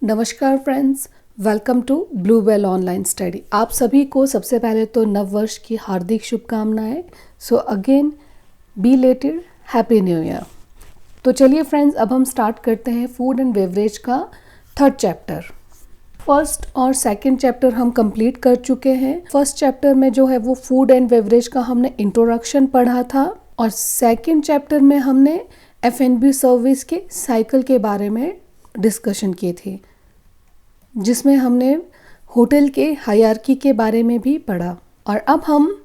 नमस्कार friends, welcome to blue bell online study. आप सभी को सबसे पहले तो नव वर्ष की हार्दिक शुभकामनाएं। So again belated happy new year. तो चलिए फ्रेंड्स, अब हम स्टार्ट करते हैं फूड एंड बेवरेज का थर्ड चैप्टर। फर्स्ट और सेकंड चैप्टर हम कंप्लीट कर चुके हैं। फर्स्ट चैप्टर में जो है वो फूड एंड बेवरेज का हमने इंट्रोडक्शन पढ़ा था और सेकंड चैप्टर में हमने F&B सर्विस के साइकिल के बारे में डिस्कशन की थी, जिसमें हमने होटल के हायरार्की के बारे में भी पढ़ा। और अब हम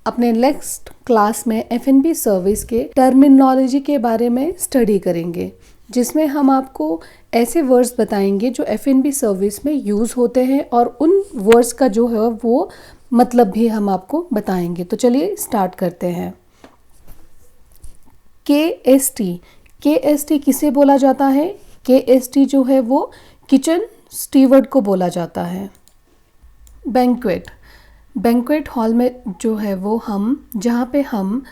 अपने नेक्स्ट क्लास में F&B सर्विस के टर्मिनोलॉजी के बारे में स्टडी करेंगे, जिसमें हम आपको ऐसे वर्ड्स बताएंगे जो F&B सर्विस में यूज़ होते हैं और उन वर्ड्स का जो है वो मतलब भी हम आपको बताएंगे। तो चलिए स्टार्ट करते हैं। KST किसे बोला जाता है? KST जो है वो किचन स्टीवर्ड को बोला जाता है। बैंक्वेट हॉल में जो है वो जहाँ पे हम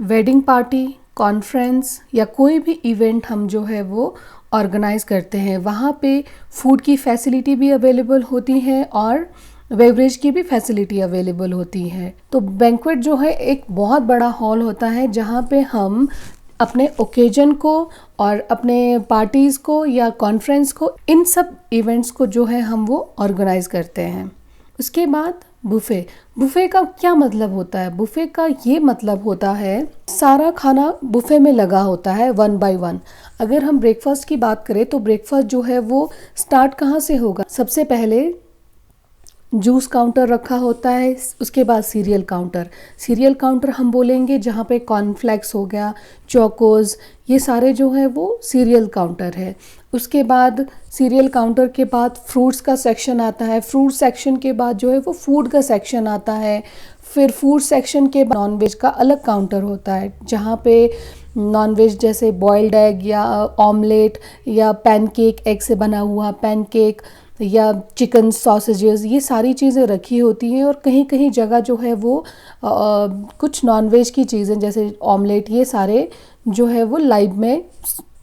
वेडिंग पार्टी, कॉन्फ्रेंस या कोई भी इवेंट हम जो है वो ऑर्गेनाइज करते हैं, वहाँ पे फूड की फैसिलिटी भी अवेलेबल होती है और बेवरेज की भी फैसिलिटी अवेलेबल होती है। तो बैंक्वेट जो है एक बहुत बड़ा हॉल होता है जहाँ पे हम अपने ओकेजन को और अपने पार्टीज़ को या कॉन्फ्रेंस को, इन सब इवेंट्स को जो है हम वो ऑर्गेनाइज करते हैं। उसके बाद बुफ़े का क्या मतलब होता है? बुफ़े का ये मतलब होता है सारा खाना बुफ़े में लगा होता है 1 बाय 1। अगर हम ब्रेकफास्ट की बात करें तो ब्रेकफास्ट जो है वो स्टार्ट कहाँ से होगा? सबसे पहले जूस काउंटर रखा होता है, उसके बाद सीरियल काउंटर हम बोलेंगे जहाँ पे कॉर्नफ्लेक्स हो गया, चोकोज, ये सारे जो है वो सीरियल काउंटर है। उसके बाद सीरियल काउंटर के बाद फ्रूट्स का सेक्शन आता है। फ्रूट सेक्शन के बाद जो है वो फूड का सेक्शन आता है। फिर फूड सेक्शन के बाद नॉनवेज का अलग काउंटर होता है, जहाँ पे नॉनवेज जैसे बॉइल्ड एग या ऑमलेट या पैनकेक, एग से बना हुआ पैनकेक या चिकन सॉसेजेस, ये सारी चीज़ें रखी होती हैं। और कहीं कहीं जगह जो है वो कुछ नॉनवेज की चीज़ें जैसे ऑमलेट, ये सारे जो है वो लाइव में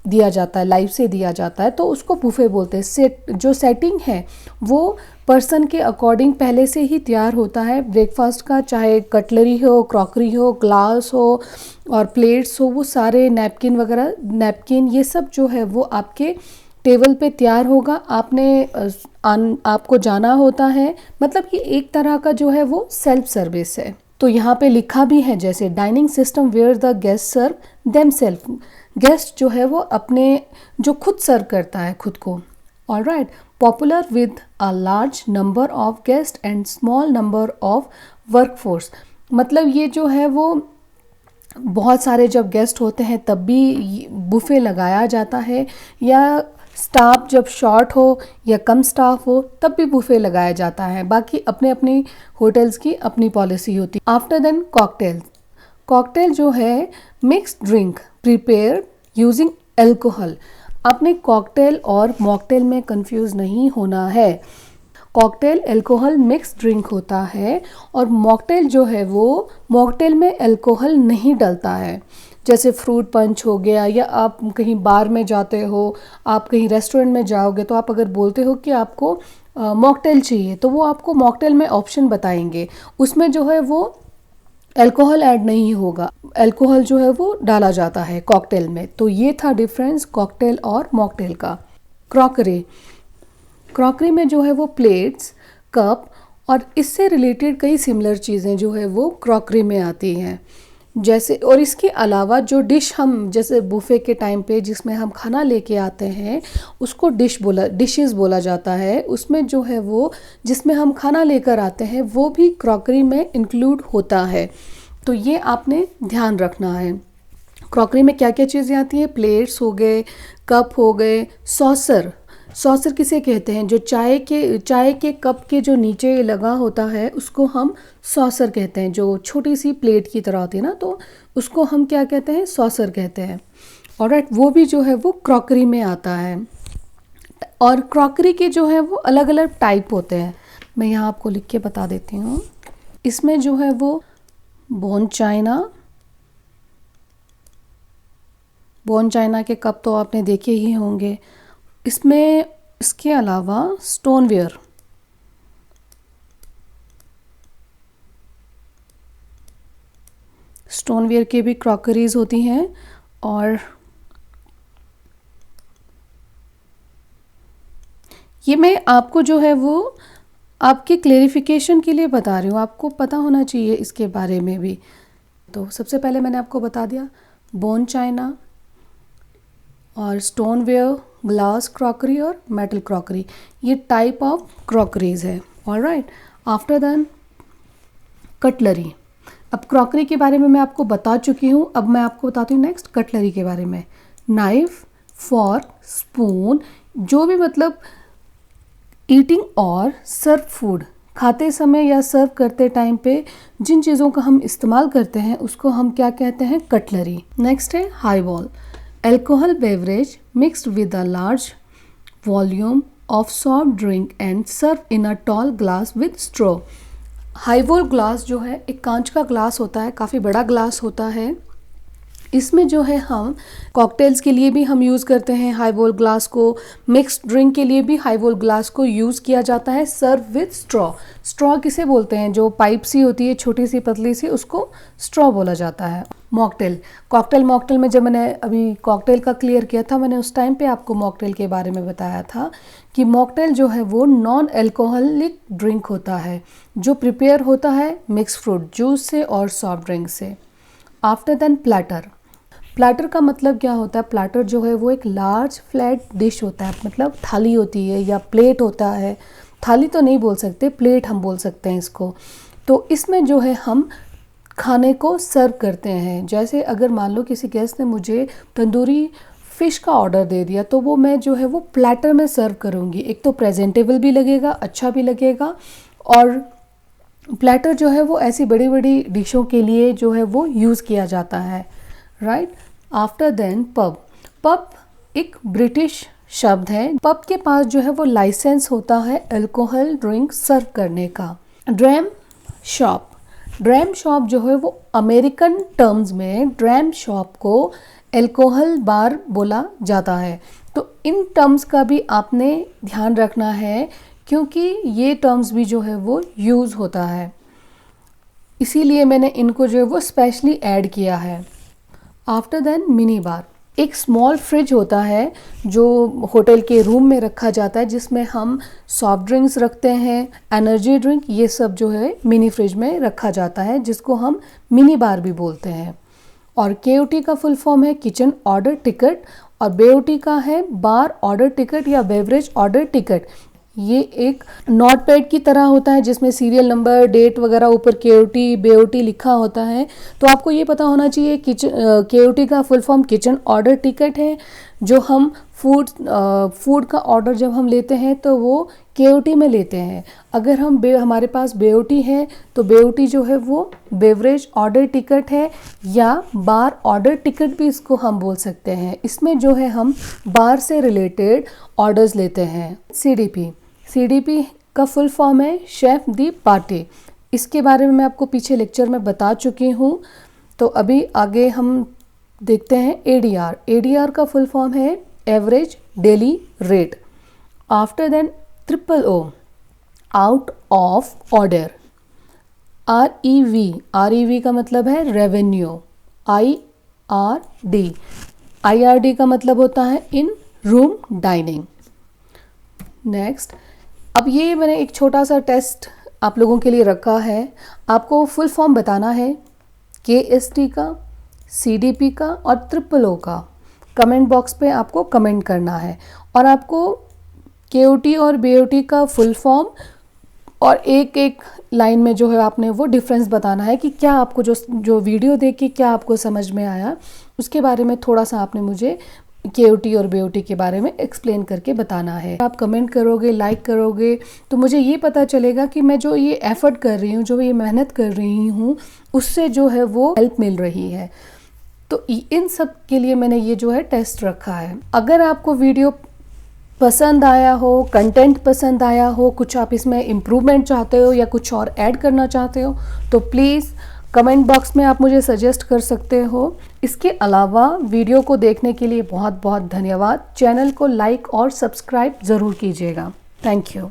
दिया जाता है, लाइव से दिया जाता है, तो उसको बुफे बोलते हैं। जो सेटिंग है वो पर्सन के अकॉर्डिंग पहले से ही तैयार होता है ब्रेकफास्ट का, चाहे कटलरी हो, क्रॉकरी हो, ग्लास हो और प्लेट्स हो, वो सारे नैपकिन ये सब जो है वो आपके टेबल पे तैयार होगा। आपको जाना होता है, मतलब कि एक तरह का जो है वो सेल्फ सर्विस है। तो यहाँ पे लिखा भी है जैसे dining system where the guest serve themselves. Guest जो है वो अपने जो खुद सर्व करता है खुद को। Alright, popular with a large number of guest and small number of workforce. मतलब ये जो है वो बहुत सारे जब गेस्ट होते हैं तब भी बुफे लगाया जाता है, या स्टाफ जब शॉर्ट हो या कम स्टाफ हो तब भी बुफे लगाया जाता है। बाकी अपने अपनी होटल्स की अपनी पॉलिसी होती है। आफ्टर देन कॉकटेल जो है mixed drink prepare using alcohol. आपने कॉकटेल और मॉकटेल में कंफ्यूज नहीं होना है। कॉकटेल अल्कोहल मिक्स ड्रिंक होता है और मॉकटेल जो है वो मॉकटेल में अल्कोहल नहीं डलता है। जैसे फ्रूट पंच हो गया, या आप कहीं बार में जाते हो, आप कहीं रेस्टोरेंट में जाओगे तो आप अगर बोलते हो कि आपको मॉकटेल चाहिए, तो वो आपको मॉकटेल में ऑप्शन बताएंगे, उसमें जो है वो अल्कोहल ऐड नहीं होगा, अल्कोहल जो है वो डाला जाता है कॉकटेल में। तो ये था डिफरेंस कॉकटेल और मॉकटेल का। क्रॉकरी में जो है वो प्लेट्स, कप और इससे रिलेटेड कई सिमिलर चीज़ें जो है वो क्रॉकरी में आती हैं। जैसे, और इसके अलावा जो डिश हम जैसे बुफे के टाइम पे जिसमें हम खाना लेके आते हैं उसको डिशेस बोला जाता है। उसमें जो है वो जिसमें हम खाना लेकर आते हैं वो भी क्रॉकरी में इंक्लूड होता है। तो ये आपने ध्यान रखना है। क्रॉकरी में क्या क्या चीज़ें आती हैं? प्लेट्स हो गए, कप हो गए, सॉसर किसे कहते हैं? जो चाय के कप के जो नीचे लगा होता है उसको हम सॉसर कहते हैं। जो छोटी सी प्लेट की तरह होती है ना, तो उसको हम क्या कहते हैं? सॉसर कहते हैं। ऑलराइट, वो भी जो है वो क्रॉकरी में आता है। और क्रॉकरी के जो है वो अलग अलग टाइप होते हैं, मैं यहाँ आपको लिख के बता देती हूँ। इसमें जो है वो बोन चाइना के कप तो आपने देखे ही होंगे। इसमें इसके अलावा स्टोनवेयर, स्टोनवेयर के भी क्रॉकरीज होती हैं। और ये मैं आपको जो है वो आपके क्लेरिफिकेशन के लिए बता रही हूँ, आपको पता होना चाहिए इसके बारे में भी। तो सबसे पहले मैंने आपको बता दिया बोन चाइना और स्टोनवेयर, ग्लास क्रॉकरी और मेटल क्रॉकरी, ये टाइप ऑफ क्रॉकरीज है। Alright, after than cutlery. अब क्रॉकरी के बारे में मैं आपको बता चुकी हूँ, अब मैं आपको बताती हूँ नेक्स्ट कटलरी के बारे में। नाइफ, फॉर्क, स्पून, जो भी मतलब ईटिंग और सर्व फूड, खाते समय या सर्व करते टाइम पे जिन चीज़ों का हम इस्तेमाल करते हैं उसको हम क्या कहते हैं, कटलरी। नेक्स्ट है highball, alcohol beverage mixed with a large volume of soft drink and serve in a tall glass with straw. Highball glass जो है एक कांच का ग्लास होता है, काफ़ी बड़ा ग्लास होता है। इसमें जो है हम कॉकटेल्स के लिए भी हम यूज़ करते हैं हाईबॉल ग्लास को, मिक्स्ड ड्रिंक के लिए भी हाईबॉल ग्लास को यूज़ किया जाता है। सर्व विद स्ट्रॉ, स्ट्रॉ किसे बोलते हैं, जो पाइप सी होती है छोटी सी पतली सी, उसको स्ट्रॉ बोला जाता है। मॉकटेल, मॉकटेल में जब मैंने अभी कॉकटेल का क्लियर किया था, मैंने उस टाइम पे आपको मॉकटेल के बारे में बताया था कि मॉकटेल जो है वो नॉन अल्कोहलिक ड्रिंक होता है जो प्रिपेयर होता है मिक्स फ्रूट जूस से और सॉफ्ट ड्रिंक से। आफ्टर देन प्लेटर, प्लेटर का मतलब क्या होता है, प्लेटर जो है वो एक लार्ज फ्लैट डिश होता है, मतलब थाली होती है या प्लेट होता है, थाली तो नहीं बोल सकते, प्लेट हम बोल सकते हैं इसको। तो इसमें जो है हम खाने को सर्व करते हैं। जैसे अगर मान लो किसी गेस्ट ने मुझे तंदूरी फ़िश का ऑर्डर दे दिया, तो वो मैं जो है वो प्लेटर में सर्व करूँगी। एक तो प्रेजेंटेबल भी लगेगा, अच्छा भी लगेगा, और प्लेटर जो है वो ऐसी बड़ी बड़ी डिशों के लिए जो है वो यूज़ किया जाता है। Right, after then pub, pub एक ब्रिटिश शब्द है। पब के पास जो है वो लाइसेंस होता है अल्कोहल ड्रिंक सर्व करने का। ड्रैम शॉप, ड्रैम शॉप जो है वो अमेरिकन टर्म्स में ड्रैम शॉप को अल्कोहल बार बोला जाता है। तो इन टर्म्स का भी आपने ध्यान रखना है, क्योंकि ये टर्म्स भी जो है वो यूज़ होता है, इसीलिए मैंने इनको जो है वो स्पेशली ऐड किया है। आफ्टर देन मिनी बार, एक स्मॉल फ्रिज होता है जो होटल के रूम में रखा जाता है, जिसमें हम सॉफ्ट ड्रिंक्स रखते हैं, एनर्जी ड्रिंक, ये सब जो है मिनी फ्रिज में रखा जाता है, जिसको हम मिनी बार भी बोलते हैं। और KOT का फुल फॉर्म है किचन ऑर्डर टिकट, और BOT का है बार ऑर्डर टिकट या बेवरेज ऑर्डर टिकट। ये एक नोट पैड की तरह होता है जिसमें सीरियल नंबर, डेट वगैरह ऊपर KOT BOT लिखा होता है। तो आपको ये पता होना चाहिए KOT का full form kitchen order ticket है। जो हम फूड का ऑर्डर जब हम लेते हैं तो वो KOT में लेते हैं। अगर हम हमारे पास BOT है तो BOT जो है वो बेवरेज ऑर्डर टिकट है, या बार ऑर्डर टिकट भी इसको हम बोल सकते हैं। इसमें जो है हम बार से रिलेटेड ऑर्डर्स लेते हैं। CDP का फुल फॉर्म है शेफ दी पार्टी। इसके बारे में मैं आपको पीछे लेक्चर में बता चुकी हूँ। तो अभी आगे हम देखते हैं ADR का फुल फॉर्म है average daily rate. After then OO, out of order. REV का मतलब है रेवेन्यू। IRD का मतलब होता है इन रूम डाइनिंग। नेक्स्ट, अब ये मैंने एक छोटा सा टेस्ट आप लोगों के लिए रखा है। आपको फुल फॉर्म बताना है KST का, CDP का और OO का। कमेंट बॉक्स पे आपको कमेंट करना है, और आपको KOT और BOT का फुल फॉर्म और एक एक लाइन में जो है आपने वो डिफरेंस बताना है कि क्या आपको जो वीडियो देख के क्या आपको समझ में आया, उसके बारे में थोड़ा सा आपने मुझे KOT और BOT के बारे में एक्सप्लेन करके बताना है। आप कमेंट करोगे, लाइक करोगे, तो मुझे ये पता चलेगा कि मैं जो ये एफर्ट कर रही हूँ, जो ये मेहनत कर रही हूँ, उससे जो है वो हेल्प मिल रही है। तो इन सब के लिए मैंने ये जो है टेस्ट रखा है। अगर आपको वीडियो पसंद आया हो, कंटेंट पसंद आया हो, कुछ आप इसमें इम्प्रूवमेंट चाहते हो या कुछ और ऐड करना चाहते हो, तो प्लीज़ कमेंट बॉक्स में आप मुझे सजेस्ट कर सकते हो। इसके अलावा वीडियो को देखने के लिए बहुत बहुत धन्यवाद। चैनल को लाइक और सब्सक्राइब ज़रूर कीजिएगा। Thank you.